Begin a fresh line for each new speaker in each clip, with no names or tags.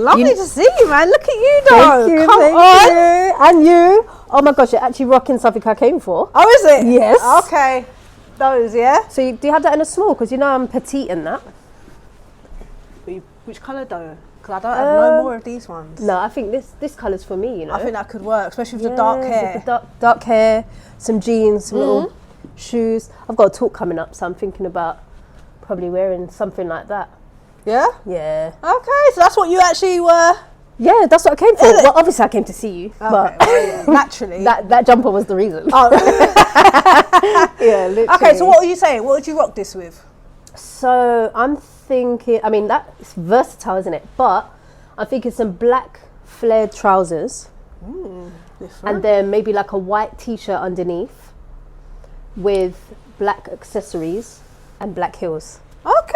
Lovely to see you, man. Look at you, though.
Thank you,
Come on.
you. And you. Oh my gosh, you're actually rocking something I came for.
Oh, is it?
Yes.
Okay. Those, yeah?
So do you have that in a small? Because you know I'm petite in that.
Which colour, though? Because I don't have no more of these ones.
No, I think this colour's for me, you know.
I think that could work, especially with the dark hair.
With the dark hair, some jeans, some little shoes. I've got a talk coming up, so I'm thinking about probably wearing something like that.
Yeah?
Yeah.
Okay, so that's what you actually were...
Yeah, that's what I came for. Well, obviously I came to see you,
Okay,
but
well, yeah, naturally.
that jumper was the reason.
Oh.
Yeah, literally.
Okay, so what were you saying? What would you rock this with?
So I'm thinking, I mean, that's versatile, isn't it? But I'm thinking some black flared trousers. And then maybe like a white t-shirt underneath with black accessories and black heels.
Okay.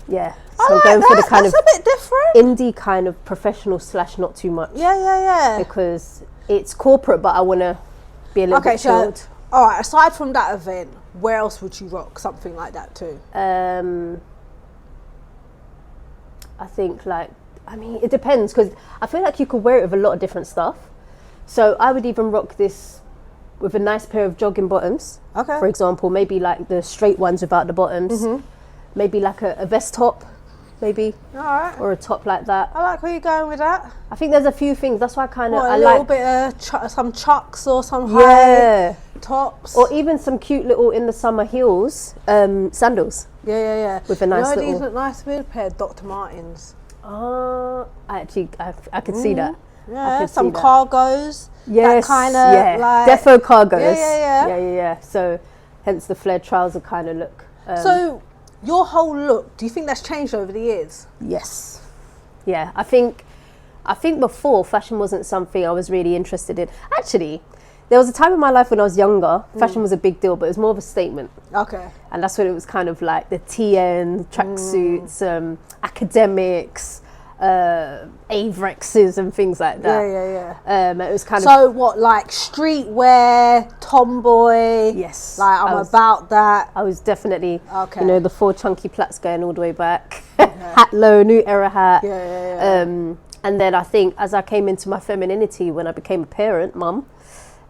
Yeah.
I
So
like
I'm going for
that.
the kind
That's
of
a bit different.
indie kind of professional / not too much.
Yeah.
Because it's corporate, but I want to be a little bit chilled.
So, all right, aside from that event, where else would you rock something like that too?
I think it depends, because I feel like you could wear it with a lot of different stuff. So I would even rock this with a nice pair of jogging bottoms.
Okay.
For example, maybe like the straight ones without the bottoms. Maybe like a vest top, maybe.
All right.
Or a top like that.
I like where you're going with that.
I think there's a few things. That's why I
A little bit of some chucks or some high tops.
Or even some cute little in the summer heels, sandals.
Yeah.
With a nice
these
little...
look nice with a pair of Dr. Martens.
I could see that.
Yeah, some cargos.
Yes,
that kind of like
defo cargos.
Yeah.
So, hence the flared trouser kind of look.
So, your whole look, do you think that's changed over the years?
Yes. Yeah, I think before fashion wasn't something I was really interested in. Actually, there was a time in my life when I was younger, fashion was a big deal, but it was more of a statement.
Okay.
And that's when it was kind of like the TN, tracksuits, academics, Avrexes and things like that.
Yeah.
It was kind of...
So what, like streetwear, tomboy?
Yes.
Like I'm about that.
I was definitely,
Okay.
the 4 chunky plaits going all the way back. Hat low, new era hat.
Yeah.
And then I think as I came into my femininity when I became a parent, mum,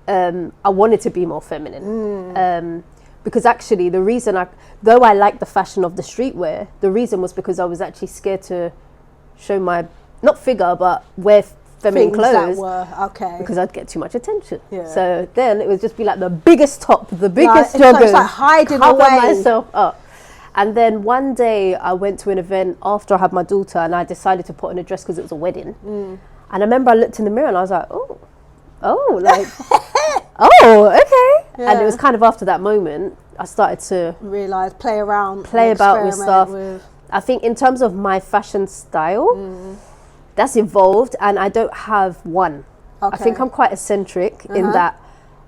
I wanted to be more feminine. Because actually the reason though I liked the fashion of the streetwear, the reason was because I was actually scared to show my, not figure, but wear feminine
Things
clothes.
that were, okay.
Because I'd get too much attention.
Yeah.
So then it would just be like the biggest top, the biggest joggers.
It's like hiding
cover
away.
myself up. And then one day I went to an event after I had my daughter and I decided to put on a dress because it was a wedding. And I remember I looked in the mirror and I was like, like, okay.
Yeah.
And it was kind of after that moment I started to
realise, play about with
stuff. I think in terms of my fashion style, that's evolved and I don't have one.
Okay.
I think I'm quite eccentric in that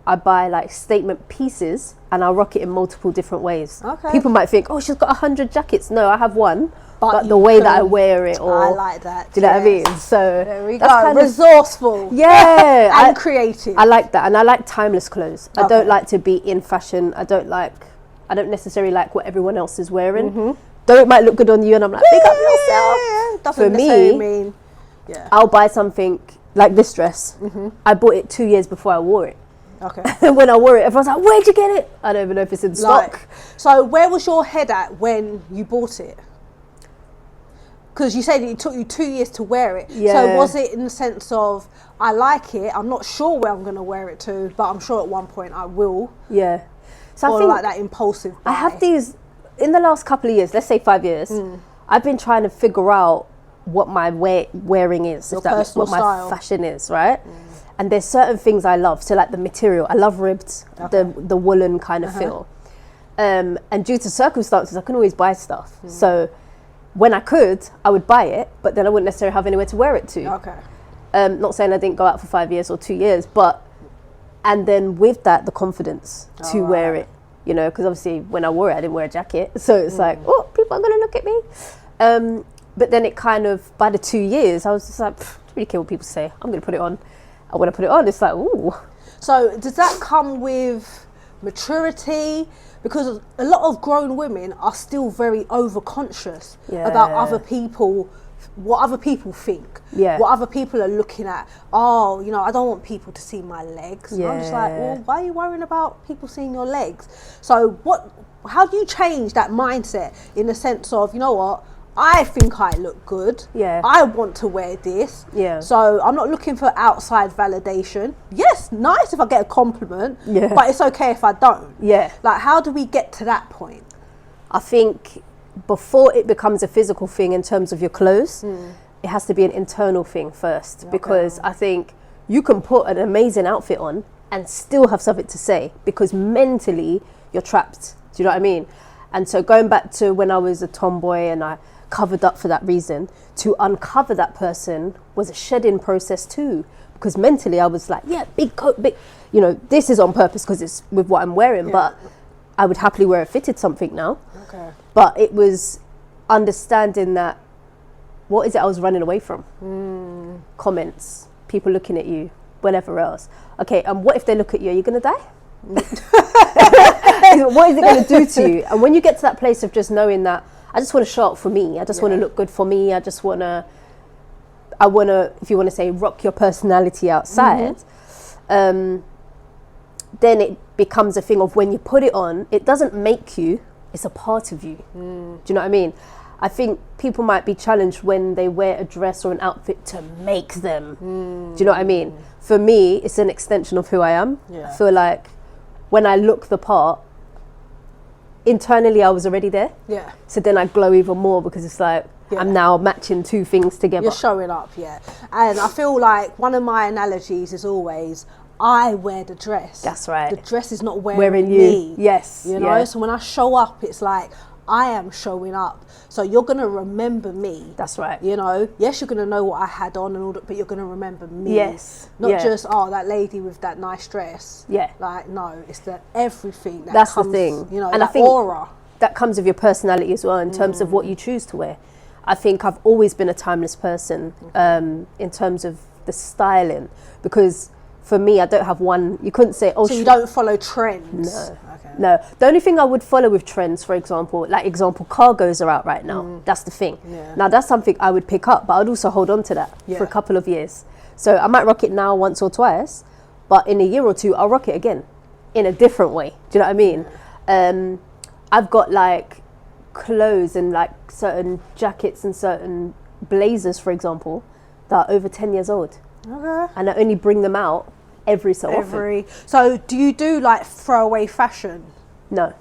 I buy like statement pieces and I'll rock it in multiple different ways.
Okay.
People might think, oh, she's got 100 jackets. No, I have one, but the way that I wear it, or
I like that.
do you know what I mean? So
there we
that's
go.
kind of
Resourceful.
Yeah.
and creative.
I like that, and I like timeless clothes. I don't like to be in fashion. I don't necessarily like what everyone else is wearing. Though it might look good on you, and I'm like, pick up yourself.
Yeah. Doesn't
For
necessarily
me,
mean,
I'll buy something like this dress. I bought it 2 years before I wore it.
Okay.
And when I wore it, everyone's like, where'd you get it? I don't even know if it's in stock.
So where was your head at when you bought it? Because you said it took you 2 years to wear it.
Yeah.
So was it in the sense of, I like it, I'm not sure where I'm going to wear it to, but I'm sure at one point I will.
Yeah. So
Or
I think
like that impulsive buy.
I have these, in the last couple of years, let's say 5 years, I've been trying to figure out what my wearing is,
Your
if that's what my
personal style.
fashion is, right? And there's certain things I love. So like the material, I love ribbed, the woolen kind of feel. And due to circumstances, I couldn't always buy stuff. So when I could, I would buy it, but then I wouldn't necessarily have anywhere to wear it to.
Okay.
Not saying I didn't go out for 5 years or 2 years, and then with that, the confidence to wear it, because obviously when I wore it, I didn't wear a jacket. So it's like, oh, people are going to look at me. But then it kind of, by the 2 years, I was just like, I don't really care what people say. I'm going to put it on. And when I put it on, it's like, ooh.
So does that come with maturity? Because a lot of grown women are still very overconscious about other people what other people think,
Yeah.
what other people are looking at. Oh, you know, I don't want people to see my legs. And I'm just like,
Yeah.
well, why are you worrying about people seeing your legs? So how do you change that mindset in the sense of, you know what, I think I look good.
Yeah.
I want to wear this.
Yeah.
So I'm not looking for outside validation. Yes, nice if I get a compliment,
Yeah.
but it's okay if I don't.
Yeah.
Like, how do we get to that point?
I think before it becomes a physical thing in terms of your clothes, it has to be an internal thing first. Because I think you can put an amazing outfit on and still have something to say, because mentally you're trapped. Do you know what I mean? And so going back to when I was a tomboy and I covered up for that reason, to uncover that person was a shedding process too, because mentally I was like, yeah, big coat, big, you know, this is on purpose because it's with what I'm wearing, but I would happily wear a fitted something now.
Okay.
But it was understanding that, what is it I was running away from? Comments, people looking at you, whatever else. Okay, and what if they look at you? Are you going to die? What is it going to do to you? And when you get to that place of just knowing that, I just want to show up for me. I just want to look good for me. I want to, if you want to say, rock your personality outside. Then it becomes a thing of when you put it on, it doesn't make you, it's a part of you. Do you know what I mean? I think people might be challenged when they wear a dress or an outfit to make them. Do you know what I mean? For me, it's an extension of who I am. I feel like when I look the part, internally I was already there.
Yeah.
So then I glow even more because it's like, I'm now matching two things together.
You're showing up, And I feel like one of my analogies is always, I wear the dress.
That's right.
The dress is not wearing
you.
me.
Yes.
You know, so when I show up, it's like, I am showing up. So you're going to remember me.
That's right.
You know, yes, you're going to know what I had on and all that, but you're going to remember me.
Yes.
Not just, oh, that lady with that nice dress.
Yeah.
Like, no, it's the everything that
That's
comes,
the thing.
you know,
and
that
I think
aura.
That comes with your personality as well in terms of what you choose to wear. I think I've always been a timeless person in terms of the styling, because for me, I don't have one, you couldn't say, oh,
so you don't follow trends?
No. Okay. No. The only thing I would follow with trends, for example, cargos are out right now. That's the thing.
Yeah.
Now, that's something I would pick up, but I'd also hold on to that for a couple of years. So I might rock it now once or twice, but in a year or two, I'll rock it again in a different way. Do you know what I mean? I've got like clothes and like certain jackets and certain blazers, for example, that are over 10 years old.
Okay.
And I only bring them out every so often.
So do you do like throwaway fashion?
No.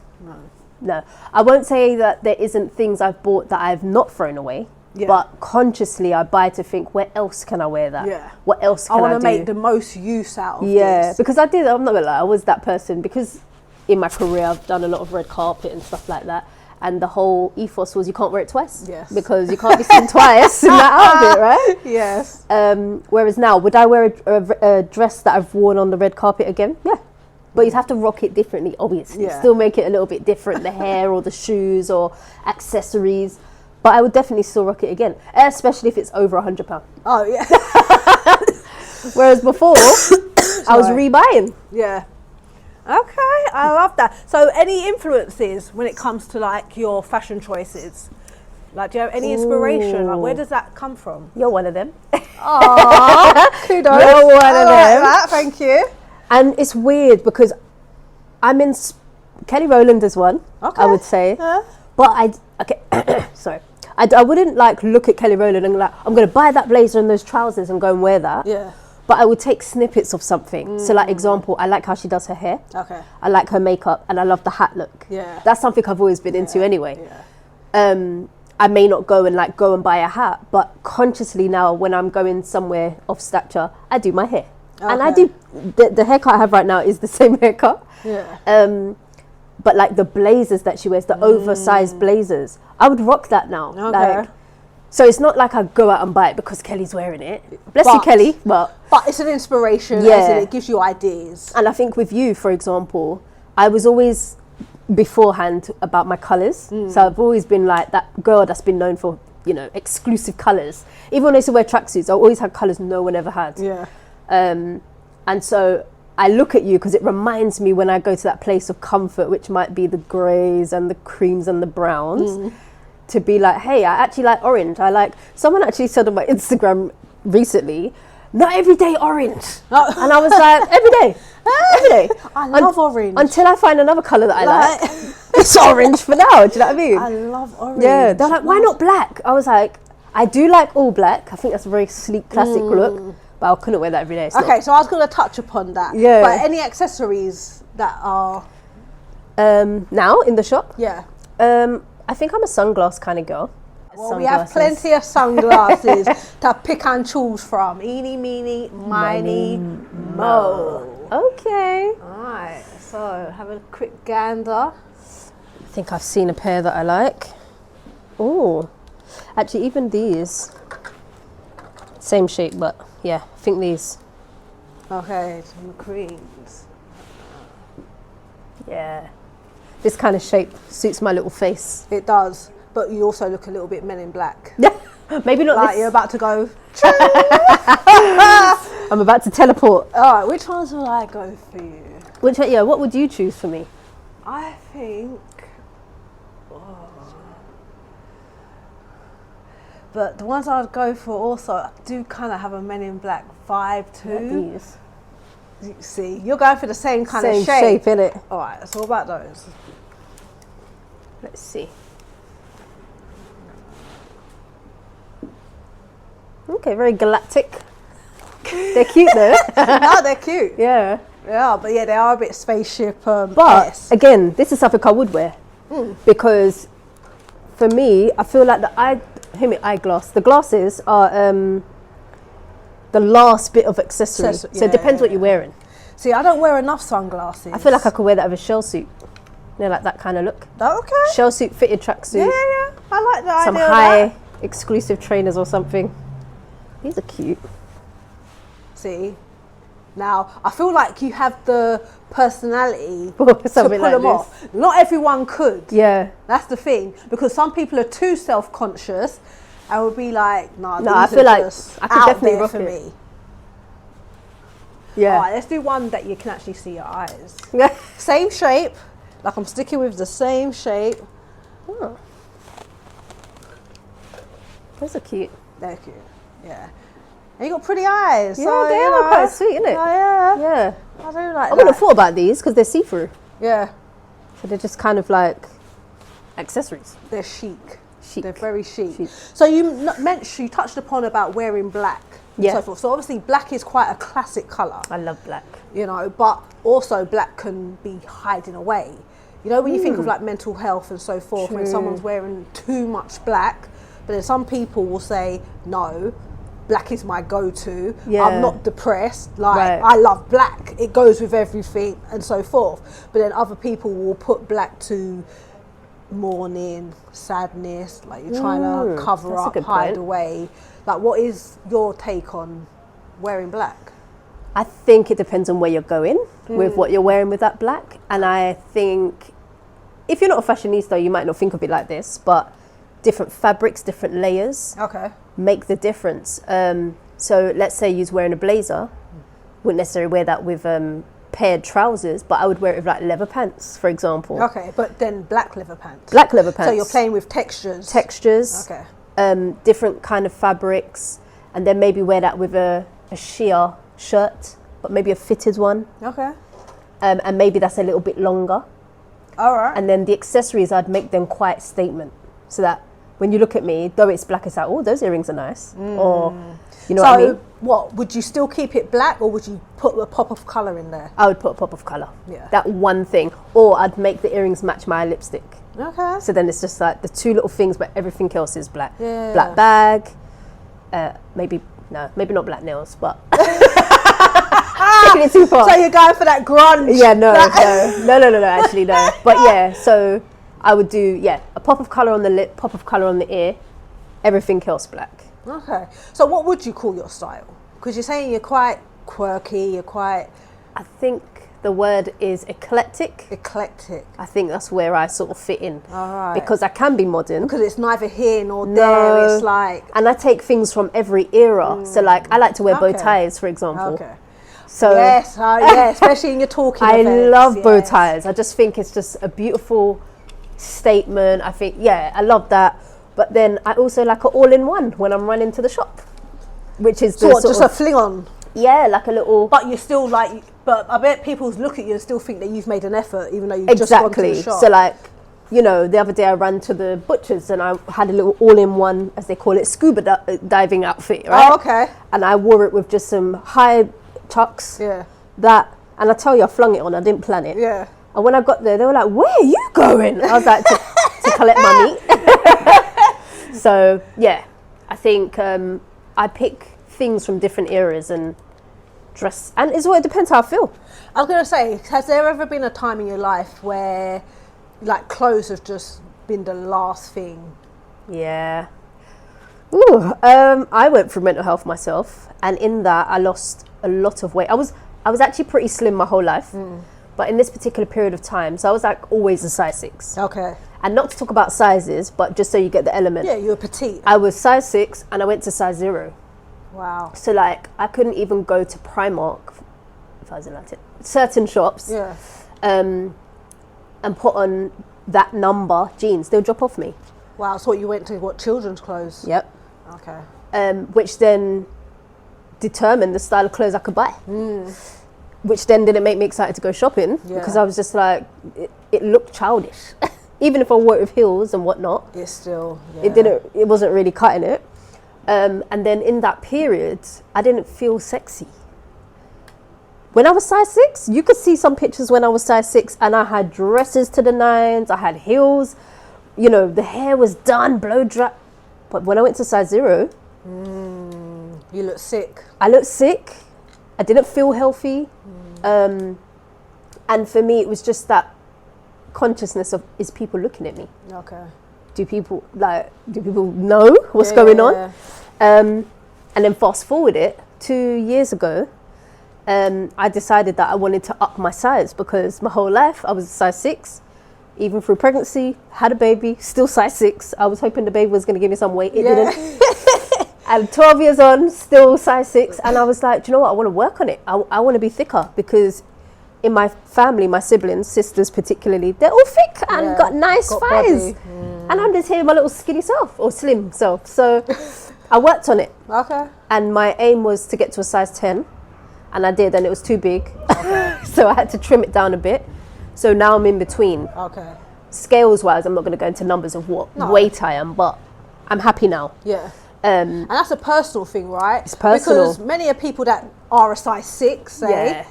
I won't say that there isn't things I've bought that I've not thrown away, but consciously I buy to think, where else can I wear that?
Yeah.
What else can I do?
I want to make the most use out of this.
Because I'm not gonna lie, I was that person, because in my career I've done a lot of red carpet and stuff like that. And the whole ethos was you can't wear it twice.
Yes.
Because you can't be seen twice in that outfit, right?
Yes.
Whereas now, would I wear a dress that I've worn on the red carpet again? Yeah. But you'd have to rock it differently, obviously.
Yeah.
Still make it a little bit different, the hair or the shoes or accessories. But I would definitely still rock it again, especially if it's over £100.
Oh, yeah.
Whereas before, I was rebuying.
Yeah. Okay, I love that. So any influences when it comes to like your fashion choices? Like, do you have any inspiration? Like, where does that come from?
You're one of them.
Aww, kudos.
You're one of them.
That, thank you.
And it's weird because I'm in, Kelly Rowland is one, I would say.
Yeah.
But sorry. I wouldn't like look at Kelly Rowland and like, I'm going to buy that blazer and those trousers and go and wear that.
Yeah.
But I would take snippets of something. So like example, I like how she does her hair.
Okay.
I like her makeup and I love the hat look.
Yeah.
That's something I've always been into anyway.
Yeah.
I may not go and buy a hat, but consciously now when I'm going somewhere of stature, I do my hair.
Okay.
And I do, the haircut I have right now is the same haircut.
Yeah.
But like the blazers that she wears, the oversized blazers, I would rock that now.
Okay.
Like, so it's not like I go out and buy it because Kelly's wearing it. Bless you, Kelly. But
it's an inspiration. As in it gives you ideas.
And I think with you, for example, I was always beforehand about my colours. So I've always been like that girl that's been known for, you know, exclusive colours. Even when I used to wear tracksuits, I always had colours no one ever had.
Yeah.
And so I look at you because it reminds me when I go to that place of comfort, which might be the greys and the creams and the browns. to be like, hey, I actually like orange. Someone actually said on my Instagram recently, not every day orange. And I was like, every day.
I love orange.
Until I find another colour that I like. It's orange for now, do you know what I mean?
I love orange.
Yeah, they're like, why not black? I was like, I do like all black. I think that's a very sleek, classic look. But I couldn't wear that every day.
Okay, so I was going to touch upon that.
Yeah.
But any accessories that are...
now, in the shop?
Yeah.
I think I'm a sunglass kind of girl.
Well, we have plenty of sunglasses to pick and choose from. Eeny, meeny, miny, mo.
Okay.
Alright, so have a quick gander.
I think I've seen a pair that I like. Oh, actually even these. Same shape, but yeah, I think these.
Okay, some McQueens.
Yeah. This kind of shape suits my little face.
It does, but you also look a little bit Men in Black.
Yeah, maybe not
Like
this.
you're about to go...
I'm about to teleport.
Alright, which ones will I go for you?
Which, yeah, what would you choose for me?
I think... But the ones I'd go for also do kind of have a Men in Black vibe too.
These.
You see, you're going for the same kind of
Same
shape.
shape, innit?
Alright, so what about those?
Let's see. Okay, very galactic. They're cute though.
No, they're cute.
Yeah.
Yeah, but yeah, they are a bit spaceship.
But again, this is something I would wear because for me, I feel like eyeglass. The glasses are the last bit of accessory. So it depends what you're wearing.
See, I don't wear enough sunglasses.
I feel like I could wear that with a shell suit. You know, like that kind of look.
Okay.
Shell suit, fitted tracksuit.
Yeah. I like the
Some
idea
high
of that.
exclusive trainers or something. These are cute.
See, now I feel like you have the personality to
Something
pull
like
them
this.
off. Not everyone could.
Yeah.
That's the thing, because some people are too self-conscious and would be like, nah,
No, I
these
feel
are
like
just
I could
out
definitely
there
rock
for
it.
me.
Yeah.
All right, let's do one that you can actually see your eyes.
Yeah.
Same shape, like I'm sticking with the same shape.
Oh. Those are cute.
They're cute, yeah. And you got pretty eyes.
Yeah,
so,
they
you
are
know.
quite sweet, innit?
Oh, yeah.
Yeah.
I do like
I
that.
wouldn't have thought about these because they're see-through.
Yeah,
So they're just kind of like accessories.
they're chic.
Chic.
They're very chic.
Chic.
So you touched upon about wearing black and
Yeah.
so forth. So obviously black is quite a classic colour,
I love black.
you know, but also black can be hiding away. You know, when you think of like mental health and so forth, when
True.
someone's wearing too much black, but then some people will say, no, black is my go-to.
Yeah.
I'm not depressed. Like,
Right.
I love black. It goes with everything and so forth. But then other people will put black to mourning, sadness, like you're trying to cover
that's a
up,
good
hide
point.
away. Like, what is your take on wearing black?
I think it depends on where you're going with what you're wearing with that black. And I think if you're not a fashionista, you might not think of it like this, but different fabrics, different layers
Okay.
make the difference. So let's say you're wearing a blazer, wouldn't necessarily wear that with paired trousers, but I would wear it with like leather pants, for example.
Okay, but then black leather pants.
Black leather pants.
So you're playing with textures.
Textures,
Okay.
different kind of fabrics, and then maybe wear that with a sheer shirt, but maybe a fitted one,
Okay.
and maybe that's a little bit longer.
All right.
And then the accessories, I'd make them quite statement, so that when you look at me, though it's black, it's like, oh, those earrings are nice, or you know
so
what I mean.
what would you still keep it black, or would you put a pop of colour in there?
I would put a pop of colour.
Yeah.
That one thing, or I'd make the earrings match my lipstick.
Okay.
So then it's just like the two little things, but everything else is black.
Yeah.
Black bag, maybe not black nails, but taking it too far.
So you're going for that grunge?
Yeah, no, actually no. But yeah, so I would do a pop of colour on the lip, pop of colour on the ear, everything else black.
Okay. So what would you call your style? Because you're saying you're quite quirky, you're quite
I think the word is eclectic.
eclectic.
I think that's where I sort of fit in.
All right.
Because I can be modern.
Because it's neither here nor
No.
there. It's like
And I take things from every era. So like I like to wear bow
Okay.
ties, for example.
okay.
So
Yes, yeah, especially in your talking
I
events,
love bow
yes.
ties. I just think it's just a beautiful statement. I think, I love that. But then I also like an all-in-one when I'm running to the shop, which is
So what, just a fling on?
Yeah, like a little.
But you're still like, but I bet people look at you and still think that you've made an effort, even though you've just gone to the shop.
So like, you know, the other day I ran to the butcher's and I had a little all-in-one, as they call it, scuba diving outfit, right?
Oh, okay.
And I wore it with just some high chucks.
Yeah.
And I tell you, I flung it on. I didn't plan it.
Yeah.
And when I got there, they were like, "Where are you going?" I was like, to collect my meat. So yeah, I think I pick things from different eras and dress, and it's what it depends how I feel.
I was going to say, has there ever been a time in your life where like clothes have just been the last thing?
Yeah. Ooh, I went through mental health myself, and in that I lost a lot of weight. I was actually pretty slim my whole life, but in this particular period of time, so I was like always a size 6.
Okay.
And not to talk about sizes, but just so you get the element.
Yeah, you were petite.
I was size 6 and I went to size 0.
Wow.
So like I couldn't even go to Primark, if I was allowed to, certain shops,
Yeah.
and put on that number jeans. They'll drop off me.
Wow. So what, you went to what, children's clothes?
Yep.
Okay.
Which then determined the style of clothes I could buy. Which then didn't make me excited to go shopping, because I was just like, it looked childish. Even if I wore it with heels and whatnot,
It's still,
it wasn't really cutting it. And then in that period, I didn't feel sexy. When I was size 6, you could see some pictures when I was size 6 and I had dresses to the nines, I had heels, you know, the hair was done, blow dry. But when I went to size 0,
you look sick.
I looked sick. I didn't feel healthy. And for me, it was just that consciousness of, is people looking at me?
Okay.
Do people know what's going on? And then fast forward it 2 years ago, I decided that I wanted to up my size, because my whole life I was a size 6, even through pregnancy, had a baby, still size 6. I was hoping the baby was going to give me some weight. It didn't. And 12 years on, still size 6. And I was like, do you know what? I want to work on it. I want to be thicker, because in my family, my siblings, sisters particularly, they're all thick and got nice thighs. And I'm just here, my little skinny self, or slim self. So I worked on it.
Okay.
And my aim was to get to a size 10. And I did, and it was too big. Okay. So I had to trim it down a bit. So now I'm in between.
Okay.
Scales wise, I'm not going to go into numbers of what weight I am, but I'm happy now.
Yeah. And that's a personal thing, right?
It's personal.
Because many of people that are a size 6, say,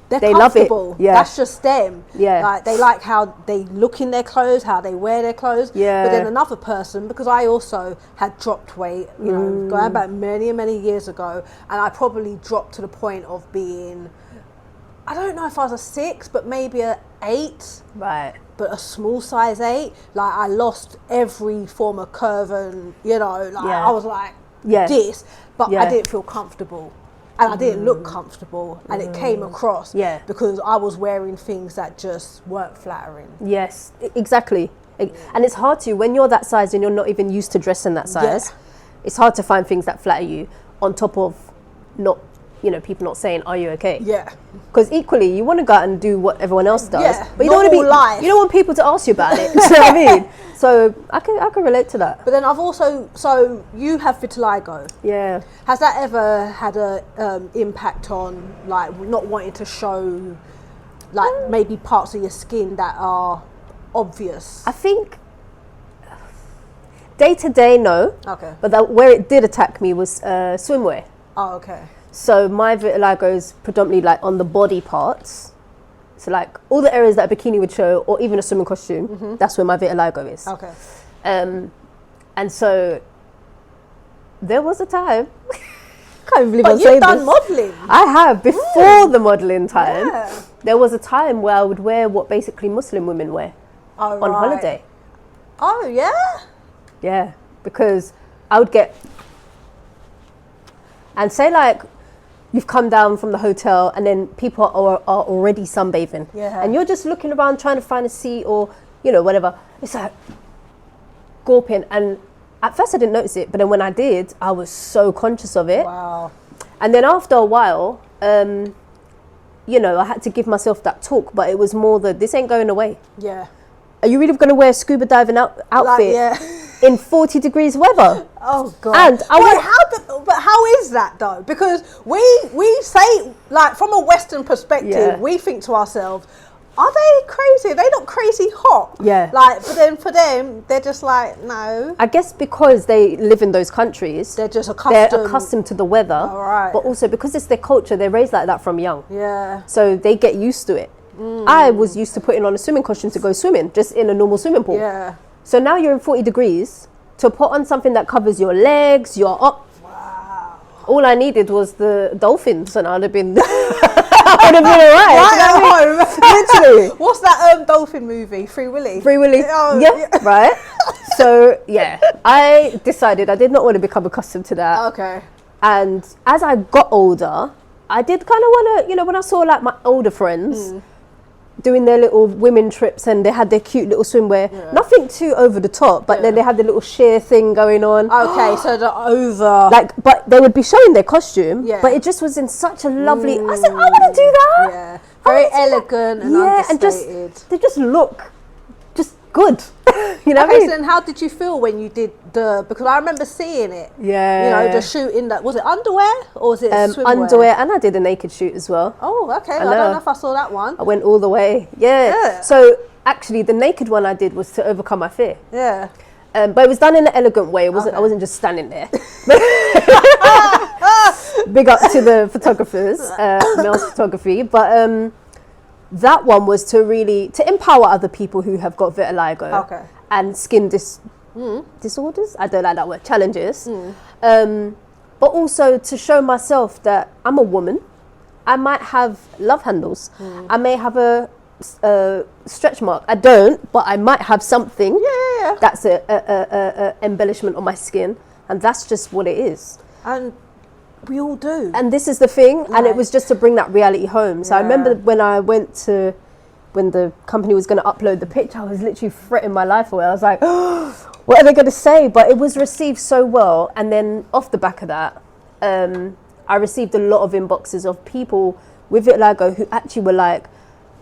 they
comfortable. Love it. Yeah.
That's just them.
Yeah.
Like, they like how they look in their clothes, how they wear their clothes.
Yeah.
But then another person, because I also had dropped weight, you know, going back many, many years ago, and I probably dropped to the point of being, I don't know if I was a 6, but maybe a 8.
Right.
But a small size 8, like I lost every form of curve, and you know, like I was like this, but I didn't feel comfortable, and I didn't look comfortable, and it came across because I was wearing things that just weren't flattering.
Yes, exactly. And it's hard to, when you're that size and you're not even used to dressing that size, it's hard to find things that flatter you, on top of not, you know, people not saying, "Are you okay?"
Yeah.
Because equally, you want to go out and do what everyone else does, but you
don't
want to be
life.
You don't want people to ask you about it. Do you know what I mean? So I can relate to that.
But then I've also, so you have vitiligo.
Yeah.
Has that ever had a impact on like not wanting to show, like maybe parts of your skin that are obvious?
I think day to day, no.
Okay.
But where it did attack me was swimwear.
Oh, okay.
So my vitiligo is predominantly like on the body parts. So like all the areas that a bikini would show, or even a swimming costume, that's where my vitiligo is.
Okay.
And so there was a time, can't believe I'm saying this.
But you've done modelling.
I have, before the modelling time. There was a time where I would wear what basically Muslim women wear on holiday.
Oh, yeah?
Yeah, because I would get, and say like, you've come down from the hotel and then people are already sunbathing.
Yeah.
And you're just looking around trying to find a seat or, you know, whatever. It's like, gawping. And at first I didn't notice it, but then when I did, I was so conscious of it.
Wow.
And then after a while, you know, I had to give myself that talk, but it was more this ain't going away.
Yeah.
Are you really going to wear a scuba diving outfit?
Like, yeah.
in 40 degrees weather.
Oh God!
And
how is that though? Because we say, like, from a Western perspective, we think to ourselves, are they crazy? Are they not crazy hot?
Yeah.
Like, but then for them, they're just like, no.
I guess because they live in those countries,
they're just accustomed
to the weather.
All right.
But also because it's their culture, they're raised like that from young.
Yeah.
So they get used to it. I was used to putting on a swimming costume to go swimming, just in a normal swimming pool.
Yeah.
So now you're in 40 degrees to put on something that covers your legs, your up.
Wow.
All I needed was the dolphins, and I'd have been, I would have been alright.
Right at home.
Literally.
What's that dolphin movie? Free Willy.
Free Willy.
Oh,
yeah, right. So yeah, I decided I did not want to become accustomed to that.
Okay.
And as I got older, I did kind of want to, you know, when I saw like my older friends doing their little women trips and they had their cute little swimwear, nothing too over the top, but then they had the little sheer thing going on.
Okay, so the over,
like, but they would be showing their costume, but it just was in such a lovely, I said, I want to do that.
Yeah, very elegant and understated.
And they just look just good. You know what I mean?
So then how did you feel when you did because I remember seeing it.
Yeah.
You know, the shoot in that, was it underwear or was it swimwear?
Underwear, and I did a naked shoot as well.
Oh, okay. I don't know if I saw that one.
I went all the way. Yeah. So actually the naked one I did was to overcome my fear.
Yeah.
But it was done in an elegant way. It wasn't. I wasn't just standing there. Big up to the photographers, Mel's photography. But that one was to empower other people who have got vitiligo and skin disorders. I don't like that word. Challenges. But also to show myself that I'm a woman. I might have love handles. I may have a stretch mark. I don't, but I might have something that's a embellishment on my skin, and that's just what it is.
And we all do.
And this is the thing, and it was just to bring that reality home. So I remember when the company was going to upload the picture, I was literally fretting my life away. I was like, oh, what are they going to say? But it was received so well. And then off the back of that, I received a lot of inboxes of people with vitiligo who actually were like,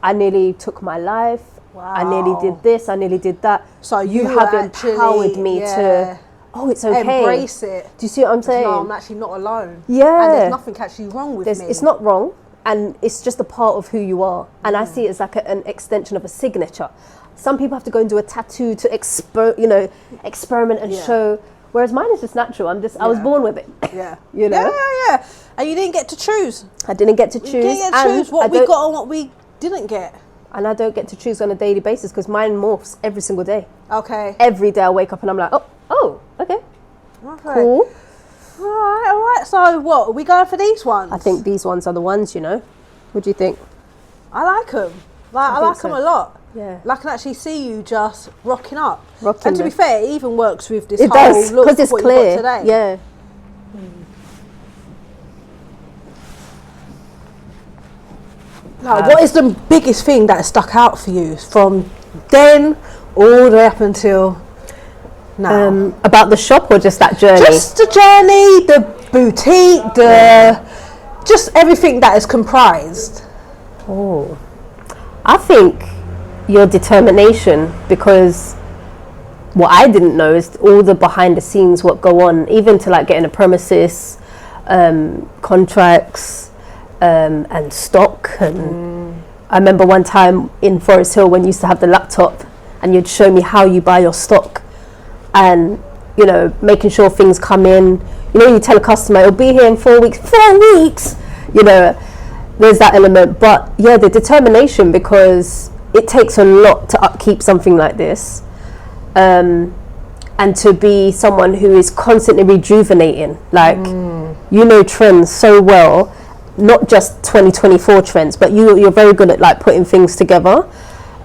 I nearly took my life. Wow. I nearly did this. I nearly did that. So you have empowered me to, it's okay.
Embrace it.
Do you see what I'm saying?
No, I'm actually not alone.
Yeah.
And there's nothing actually wrong with me.
It's not wrong. And it's just a part of who you are. And I see it as like an extension of a signature. Some people have to go and do a tattoo to experiment and show. Whereas mine is just natural. I was born with it.
Yeah.
You know?
Yeah. And you didn't get to choose.
I didn't get to choose.
You didn't get to choose what we got and what we didn't get.
And I don't get to choose on a daily basis because mine morphs every single day.
Okay.
Every day I wake up and I'm like, okay. Cool.
All right. So what, are we going for these ones?
I think these ones are the ones, you know. What do you think?
I like them. I like them a lot.
Yeah.
I can actually see you just rocking up.
And
to be fair, it even works with this
whole
does, look
because it's clear.
Today.
Yeah.
Like, what is the biggest thing that stuck out for you from then all the way up until now?
About the shop or just that journey?
Just the journey, the boutique, just everything that is comprised.
Oh, I think your determination, because what I didn't know is all the behind the scenes, what go on, even to like getting a premises, contracts, and stock. And I remember one time in Forest Hill when you used to have the laptop and you'd show me how you buy your stock and, you know, making sure things come in. You know, you tell a customer it'll be here in 4 weeks. 4 weeks! You know, there's that element. But yeah, the determination, because it takes a lot to upkeep something like this. And to be someone who is constantly rejuvenating, like, you know trends so well, not just 2024 trends, but you're very good at like putting things together.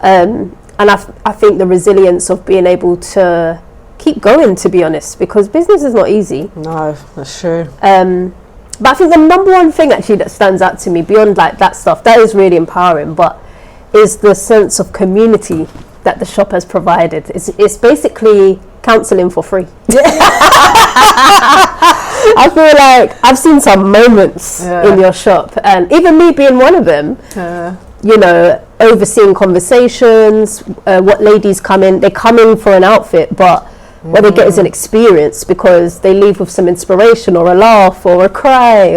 And I think the resilience of being able to keep going, to be honest, because business is not easy.
No, that's true.
But I think the number one thing actually that stands out to me beyond like that stuff, that is really empowering, but is the sense of community that the shop has provided. It's basically counselling for free. I feel like I've seen some moments in your shop, and even me being one of them, you know, overseeing conversations, what ladies come in, they come in for an outfit, but What they get is an experience, because they leave with some inspiration or a laugh or a cry,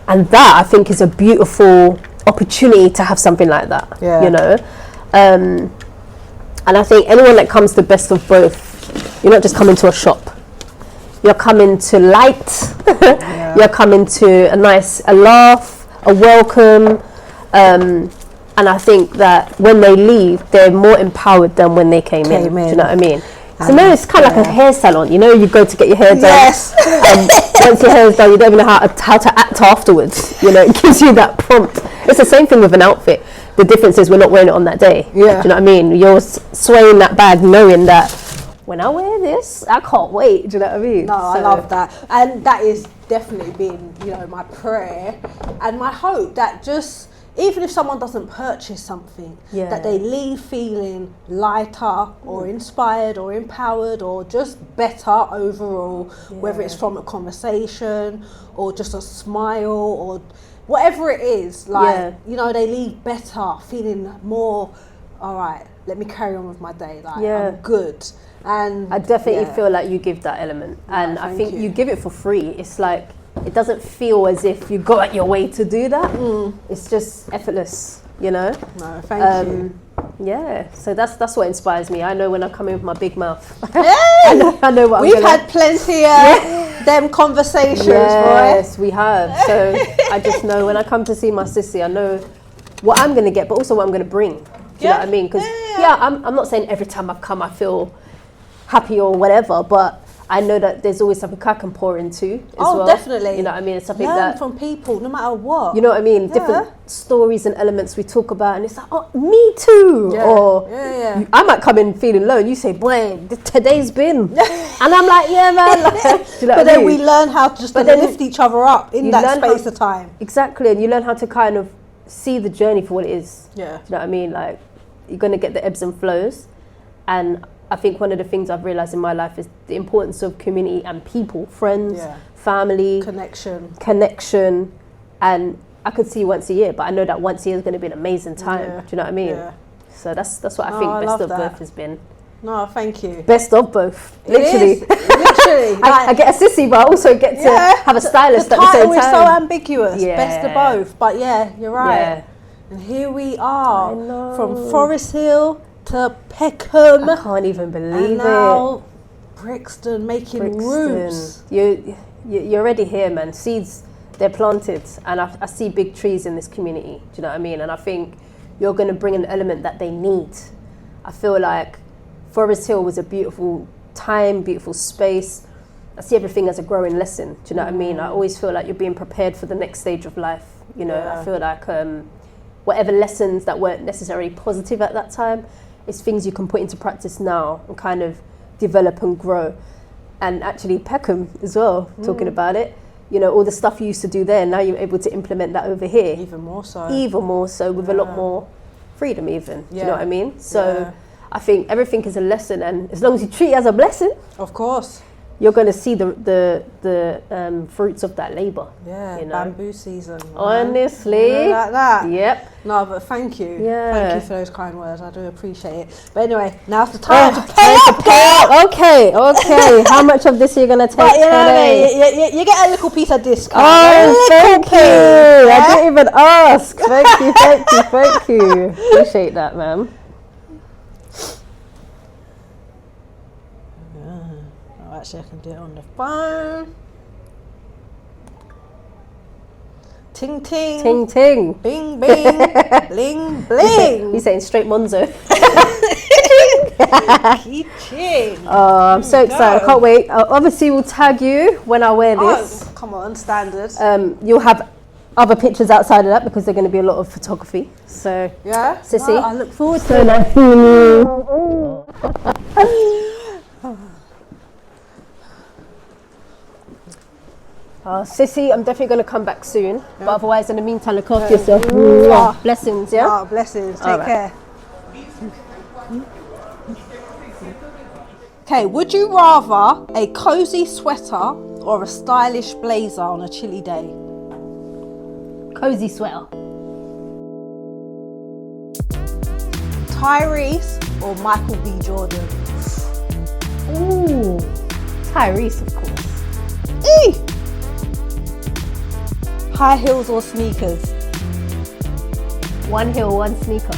and that I think is a beautiful opportunity to have something like that. You know, and I think anyone that comes to Best of Both, you're not just coming to a shop. You're coming to light. You're coming to a laugh, a welcome, and I think that when they leave, they're more empowered than when they came in. Do you know what I mean? So now it's kind of like a hair salon. You know, you go to get your hair done.
Yes.
Once your hair is done, you don't even know how to act afterwards. You know, it gives you that prompt. It's the same thing with an outfit. The difference is we're not wearing it on that day. Do you know what I mean? You're swaying that bag knowing that when I wear this, I can't wait. Do you know what I mean?
No, I love that. And that is definitely been, you know, my prayer and my hope, that just, even if someone doesn't purchase something, that they leave feeling lighter or inspired or empowered or just better overall, whether it's from a conversation or just a smile or whatever it is, like, you know, they leave better, feeling more, all right, let me carry on with my day, like, I'm good. And
I definitely feel like you give that element, and I think you give it for free. It's like, it doesn't feel as if you go out your way to do that. It's just effortless, you know.
No, thank you.
Yeah, so that's what inspires me. I know when I come in with my big mouth.
Yay!
I know what
we've
I'm gonna...
had plenty of them conversations,
yes, we have. So I just know when I come to see my sissy, I know what I'm going to get, but also what I'm going to bring. Do you know what I mean? Because I'm not saying every time I've come I feel happy or whatever, but I know that there's always something I can pour into as well.
Definitely.
You know what I mean? It's something
learn
that
from people, no matter what.
You know what I mean? Different stories and elements we talk about, and it's like, oh, me too. Or I might come in feeling low, and you say, boy, today's been, and I'm like, yeah, man. Like, do you know
but then we learn how to just lift each other up in that space of time.
Exactly, and you learn how to kind of see the journey for what it is.
Yeah.
Do you know what I mean? Like, you're gonna get the ebbs and flows, and I think one of the things I've realised in my life is the importance of community and people, friends, family, connection, and I could see you once a year, but I know that once a year is going to be an amazing time. Do you know what I mean? Yeah. So that's what I think Best of Both has been.
No, thank you.
Best of both, literally.
Literally.
I get a sissy, but I also get to have a stylist at the same time.
The title is so ambiguous. Best of both, but you're right. Yeah. And here we are, from Forest Hill to Peckham.
I can't even believe
and now Brixton making roots.
You're already here, man. Seeds, they're planted, and I see big trees in this community. Do you know what I mean? And I think you're going to bring an element that they need. I feel like Forest Hill was a beautiful time, beautiful space. I see everything as a growing lesson. Do you know what I mean? I always feel like you're being prepared for the next stage of life. You know, I feel like whatever lessons that weren't necessarily positive at that time, it's things you can put into practice now and kind of develop and grow. And actually Peckham as well, talking about it, you know, all the stuff you used to do there, now you're able to implement that over here.
Even more so with
a lot more freedom even. Do you know what I mean? So I think everything is a lesson, and as long as you treat it as a blessing,
of course,
you're going to see the fruits of that labour.
Yeah, you know? Bamboo season. Man.
Honestly.
Like that.
Yep.
No, but thank you.
Yeah.
Thank you for those kind words. I do appreciate it. But anyway, now's the time to pay up.
Okay. How much of this are you going to take today?
You get a little piece of discount.
Oh, thank you. Yeah? I didn't even ask. Thank you. Appreciate that, man.
Actually, I can do it on the phone. Ting ting.
Ting ting.
Bing bing. Bling bling.
You're saying straight Monzo.
Ching.
Oh, I'm so excited. I can't wait. Obviously, we'll tag you when I wear this.
Oh, come on, standard.
You'll have other pictures outside of that because there's going to be a lot of photography. So, Sissy.
No, I look forward
to it. Nice seeing you. Sissy, I'm definitely going to come back soon. But otherwise, in the meantime, look after yourself. Blessings, yeah?
Blessings. Take care. Okay, would you rather a cozy sweater or a stylish blazer on a chilly day?
Cozy sweater.
Tyrese or Michael B. Jordan?
Ooh. Tyrese, of course.
High heels or sneakers?
One heel, one sneaker.